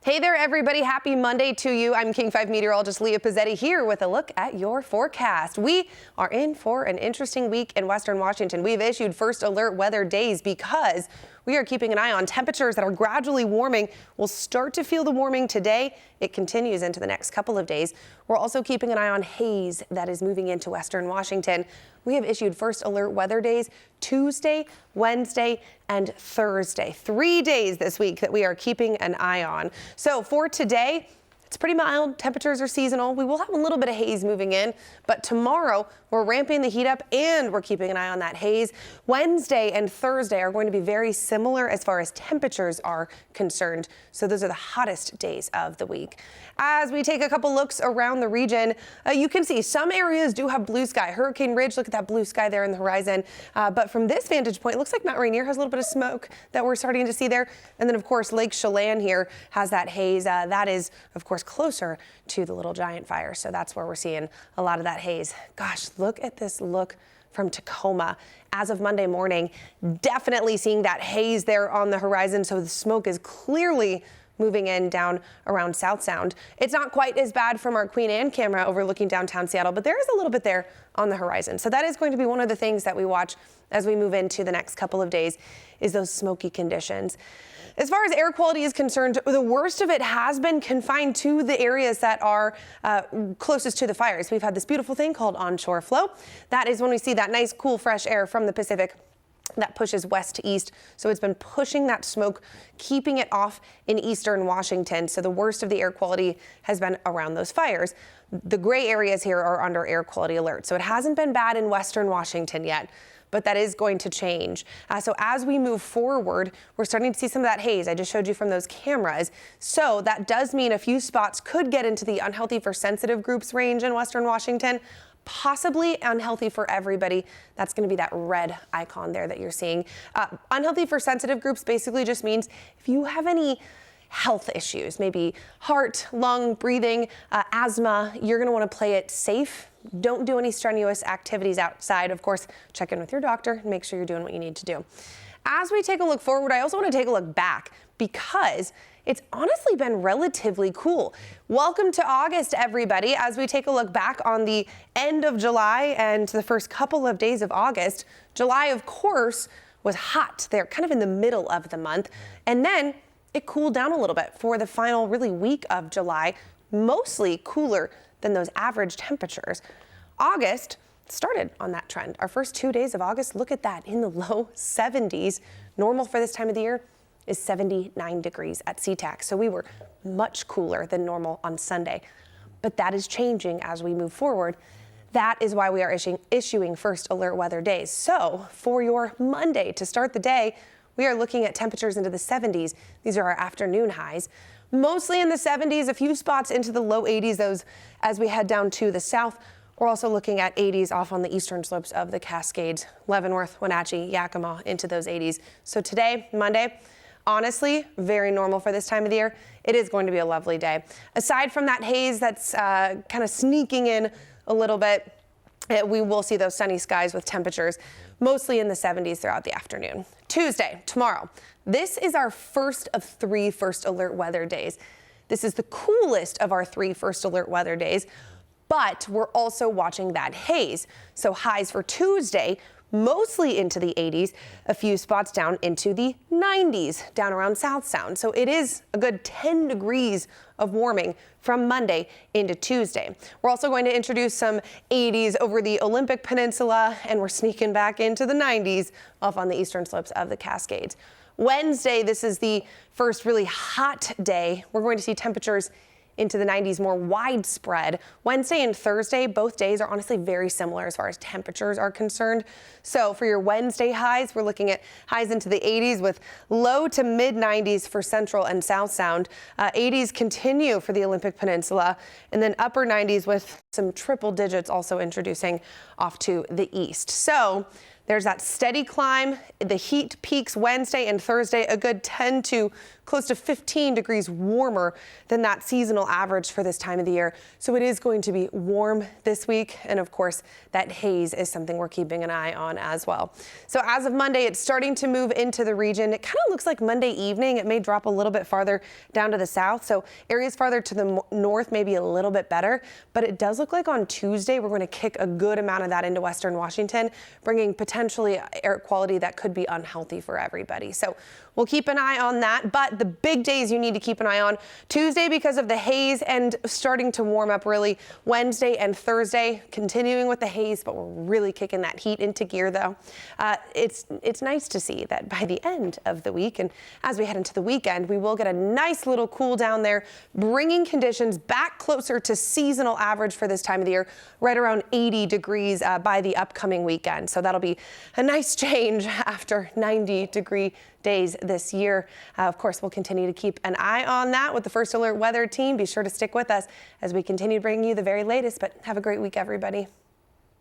Hey there, everybody. Happy Monday to you. I'm King 5 meteorologist Leah Pezzetti here with a look at your forecast. We are in for an interesting week in Western Washington. We've issued first alert weather days because we are keeping an eye on temperatures that are gradually warming. We'll start to feel the warming today. It continues into the next couple of days. We're also keeping an eye on haze that is moving into Western Washington. We have issued first alert weather days Tuesday, Wednesday, and Thursday. 3 days this week that we are keeping an eye on. So for today, it's pretty mild. Temperatures are seasonal. We will have a little bit of haze moving in, but tomorrow we're ramping the heat up and we're keeping an eye on that haze. Wednesday and Thursday are going to be very similar as far as temperatures are concerned. So those are the hottest days of the week. As we take a couple looks around the region, you can see some areas do have blue sky. Hurricane Ridge, look at that blue sky there in the horizon. But from this vantage point, it looks like Mount Rainier has a little bit of smoke that we're starting to see there. And then, of course, Lake Chelan here has that haze. That is, of course, closer to the Little Giant Fire. So that's where we're seeing a lot of that haze. Gosh, look at this look from Tacoma. As of Monday morning, definitely seeing that haze there on the horizon. So the smoke is clearly moving in down around South Sound. It's not quite as bad from our Queen Anne camera overlooking downtown Seattle, but there is a little bit there on the horizon. So that is going to be one of the things that we watch as we move into the next couple of days is those smoky conditions. As far as air quality is concerned, the worst of it has been confined to the areas that are closest to the fires. We've had this beautiful thing called onshore flow. That is when we see that nice, cool, fresh air from the Pacific that pushes west to east. So it's been pushing that smoke, keeping it off in eastern Washington. So the worst of the air quality has been around those fires. The gray areas here are under air quality alert. So it hasn't been bad in western Washington yet, but that is going to change. So as we move forward, we're starting to see some of that haze I just showed you from those cameras. So that does mean a few spots could get into the unhealthy for sensitive groups range in western Washington. Possibly unhealthy for everybody. That's going to be that red icon there that you're seeing. Unhealthy for sensitive groups basically just means if you have any health issues, maybe heart, lung, breathing, asthma, you're going to want to play it safe. Don't do any strenuous activities outside. Of course, check in with your doctor and make sure you're doing what you need to do. As we take a look forward, I also want to take a look back because it's honestly been relatively cool. Welcome to August, everybody. As we take a look back on the end of July and the first couple of days of August, July, of course, was hot there, kind of in the middle of the month. And then it cooled down a little bit for the final really week of July, mostly cooler than those average temperatures. August started on that trend. Our first 2 days of August, look at that, in the low 70s. Normal for this time of the year is 79 degrees at SeaTac. So we were much cooler than normal on Sunday. But that is changing as we move forward. That is why we are issuing first alert weather days. So for your Monday to start the day, we are looking at temperatures into the 70s. These are our afternoon highs. Mostly in the 70s, a few spots into the low 80s, those as we head down to the south. We're also looking at 80s off on the eastern slopes of the Cascades, Leavenworth, Wenatchee, Yakima, into those 80s. So today, Monday, honestly, very normal for this time of the year. It is going to be a lovely day. Aside from that haze that's kind of sneaking in a little bit, we will see those sunny skies with temperatures mostly in the 70s throughout the afternoon. Tuesday, tomorrow, this is our first of 3 first alert weather days. This is the coolest of our 3 first alert weather days, but we're also watching that haze. So highs for Tuesday, mostly into the 80s, a few spots down into the 90s, down around South Sound. So it is a good 10 degrees of warming from Monday into Tuesday. We're also going to introduce some 80s over the Olympic Peninsula, and we're sneaking back into the 90s off on the eastern slopes of the Cascades. Wednesday, this is the first really hot day. We're going to see temperatures into the 90s more widespread. Wednesday and Thursday, both days are honestly very similar as far as temperatures are concerned. So for your Wednesday highs, we're looking at highs into the 80s with low to mid 90s for Central and South Sound. 80s continue for the Olympic Peninsula, and then upper 90s with some triple digits also introducing off to the east. So there's that steady climb. The heat peaks Wednesday and Thursday, a good 10 to close to 15 degrees warmer than that seasonal average for this time of the year. So it is going to be warm this week. And of course, that haze is something we're keeping an eye on as well. So as of Monday, it's starting to move into the region. It kind of looks like Monday evening. It may drop a little bit farther down to the south. So areas farther to the north may be a little bit better, but it does look like on Tuesday, we're going to kick a good amount of that into Western Washington, bringing potentially air quality that could be unhealthy for everybody. So we'll keep an eye on that. But the big days you need to keep an eye on: Tuesday because of the haze and starting to warm up really. Wednesday and Thursday continuing with the haze, but we're really kicking that heat into gear though. It's nice to see that by the end of the week and as we head into the weekend, we will get a nice little cool down there, bringing conditions back closer to seasonal average for this time of the year, right around 80 degrees by the upcoming weekend. So that'll be a nice change after 90-degree days this year. Of course, we'll continue to keep an eye on that with the First Alert Weather team. Be sure to stick with us as we continue bringing you the very latest, but have a great week, everybody.